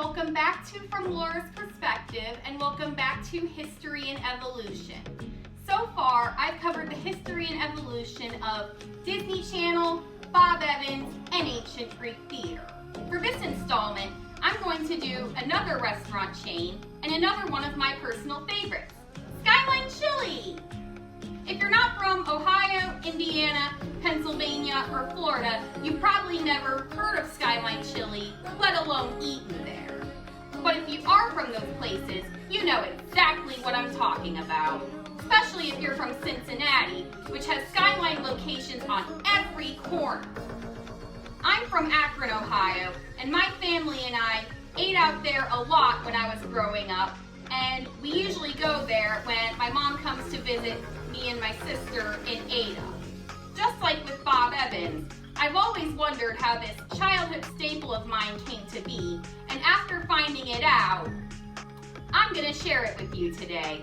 Welcome back to From Laura's Perspective, and welcome back to History and Evolution. So far, I've covered the history and evolution of Disney Channel, Bob Evans, and Ancient Greek Theater. For this installment, I'm going to do another restaurant chain and another one of my personal favorites, Skyline Chili. If you're not from Ohio, Indiana, Pennsylvania, or Florida, you've probably never heard of Skyline Chili, let alone eaten there. But if you are from those places, you know exactly what I'm talking about, especially if you're from Cincinnati, which has Skyline locations on every corner. I'm from Akron, Ohio, and my family and I ate out there a lot when I was growing up, and we usually go there when my mom comes to visit me and my sister in Ada. Just like with Bob Evans, I've always wondered how this childhood staple of mine came to be, and after finding it out, I'm going to share it with you today.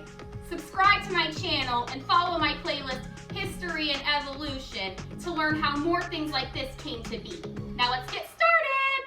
Subscribe to my channel and follow my playlist History and Evolution to learn how more things like this came to be. Now let's get started!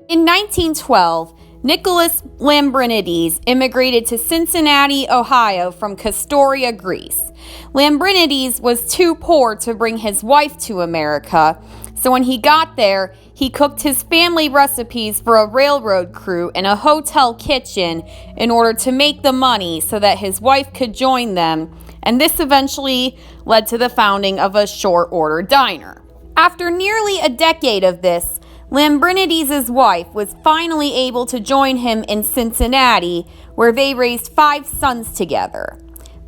In 1912, Nicholas Lambrinides immigrated to Cincinnati, Ohio from Castoria, Greece. Lambrinides was too poor to bring his wife to America, so when he got there, he cooked his family recipes for a railroad crew in a hotel kitchen in order to make the money so that his wife could join them, and this eventually led to the founding of a short-order diner. After nearly a decade of this, Lambrinides' wife was finally able to join him in Cincinnati, where they raised 5 sons together.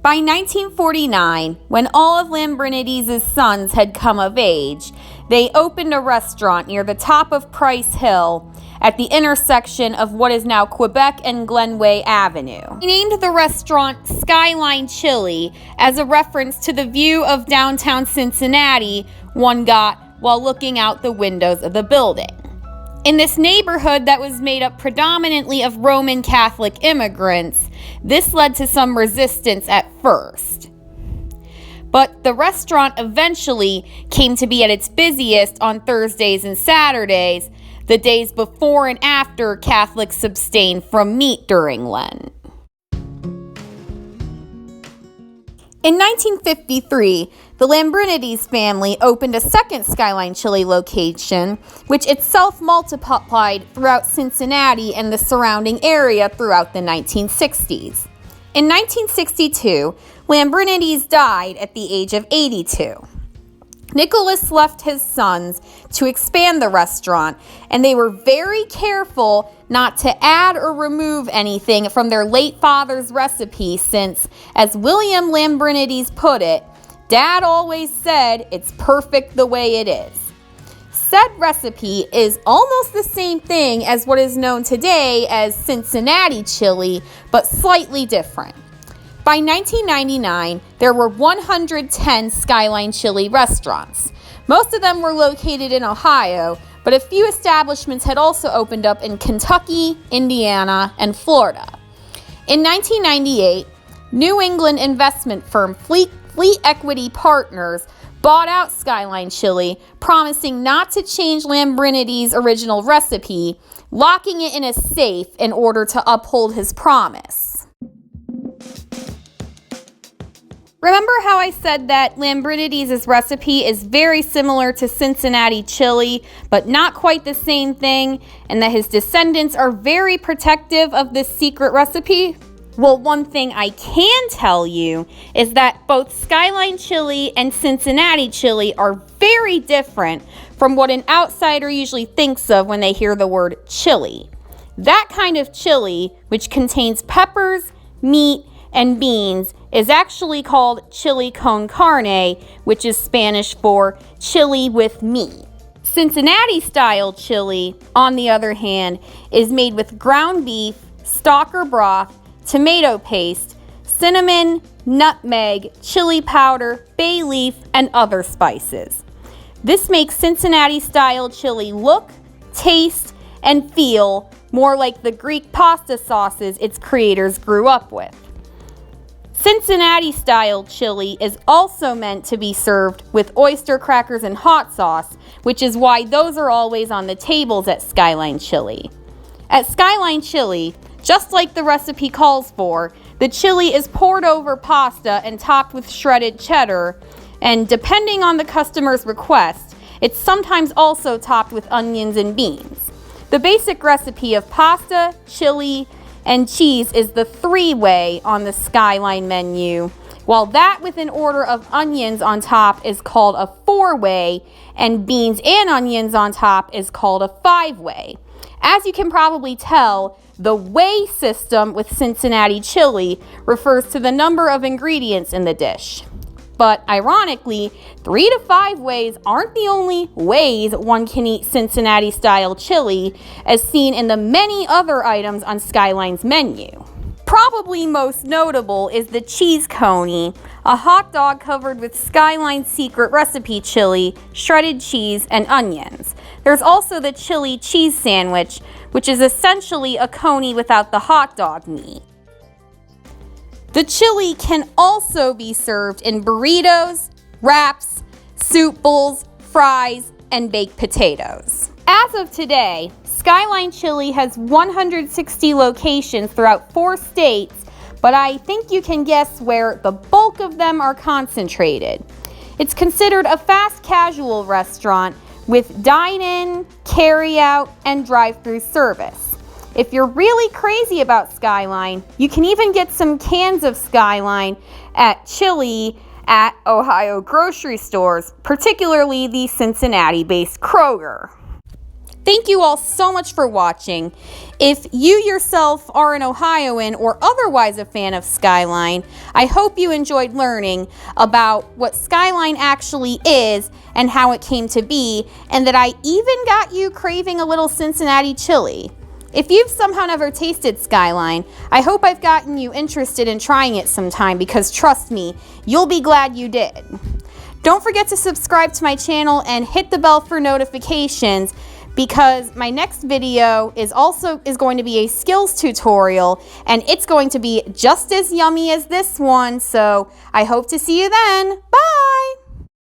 By 1949, when all of Lambrinides' sons had come of age, they opened a restaurant near the top of Price Hill at the intersection of what is now Quebec and Glenway Avenue. He named the restaurant Skyline Chili as a reference to the view of downtown Cincinnati one got while looking out the windows of the building. In this neighborhood that was made up predominantly of Roman Catholic immigrants, this led to some resistance at first. But the restaurant eventually came to be at its busiest on Thursdays and Saturdays, the days before and after Catholics abstained from meat during Lent. In 1953, the Lambrinides family opened a second Skyline Chili location, which itself multiplied throughout Cincinnati and the surrounding area throughout the 1960s. In 1962, Lambrinides died at the age of 82. Nicholas left his sons to expand the restaurant, and they were very careful not to add or remove anything from their late father's recipe since, as William Lambrinides put it, Dad always said it's perfect the way it is. Said recipe is almost the same thing as what is known today as Cincinnati chili, but slightly different. By 1999, there were 110 Skyline Chili restaurants. Most of them were located in Ohio, but a few establishments had also opened up in Kentucky, Indiana, and Florida. In 1998, New England investment firm Fleet Equity Partners bought out Skyline Chili, promising not to change Lambrinides' original recipe, locking it in a safe in order to uphold his promise. Remember how I said that Lambrinides' recipe is very similar to Cincinnati chili, but not quite the same thing, and that his descendants are very protective of this secret recipe? Well, one thing I can tell you is that both Skyline Chili and Cincinnati chili are very different from what an outsider usually thinks of when they hear the word chili. That kind of chili, which contains peppers, meat, and beans, is actually called chili con carne, which is Spanish for chili with meat. Cincinnati-style chili, on the other hand, is made with ground beef, stock or broth, tomato paste, cinnamon, nutmeg, chili powder, bay leaf, and other spices. This makes Cincinnati-style chili look, taste, and feel more like the Greek pasta sauces its creators grew up with. Cincinnati-style chili is also meant to be served with oyster crackers and hot sauce, which is why those are always on the tables at Skyline Chili. At Skyline Chili, just like the recipe calls for, the chili is poured over pasta and topped with shredded cheddar, and depending on the customer's request, it's sometimes also topped with onions and beans. The basic recipe of pasta, chili, and cheese is the 3-way on the Skyline menu, while that with an order of onions on top is called a 4-way, and beans and onions on top is called a 5-way. As you can probably tell, the way system with Cincinnati chili refers to the number of ingredients in the dish. But ironically, 3 to 5 ways aren't the only ways one can eat Cincinnati-style chili, as seen in the many other items on Skyline's menu. Probably most notable is the cheese coney, a hot dog covered with Skyline's secret recipe chili, shredded cheese, and onions. There's also the chili cheese sandwich, which is essentially a coney without the hot dog meat. The chili can also be served in burritos, wraps, soup bowls, fries, and baked potatoes. As of today, Skyline Chili has 160 locations throughout 4 states, but I think you can guess where the bulk of them are concentrated. It's considered a fast casual restaurant with dine-in, carry-out, and drive-through service. If you're really crazy about Skyline, you can even get some cans of Skyline at chili at Ohio grocery stores, particularly the Cincinnati-based Kroger. Thank you all so much for watching. If you yourself are an Ohioan or otherwise a fan of Skyline, I hope you enjoyed learning about what Skyline actually is and how it came to be, and that I even got you craving a little Cincinnati chili. If you've somehow never tasted Skyline, I hope I've gotten you interested in trying it sometime, because trust me, you'll be glad you did. Don't forget to subscribe to my channel and hit the bell for notifications, because my next video is going to be a skills tutorial, and it's going to be just as yummy as this one. So I hope to see you then. Bye!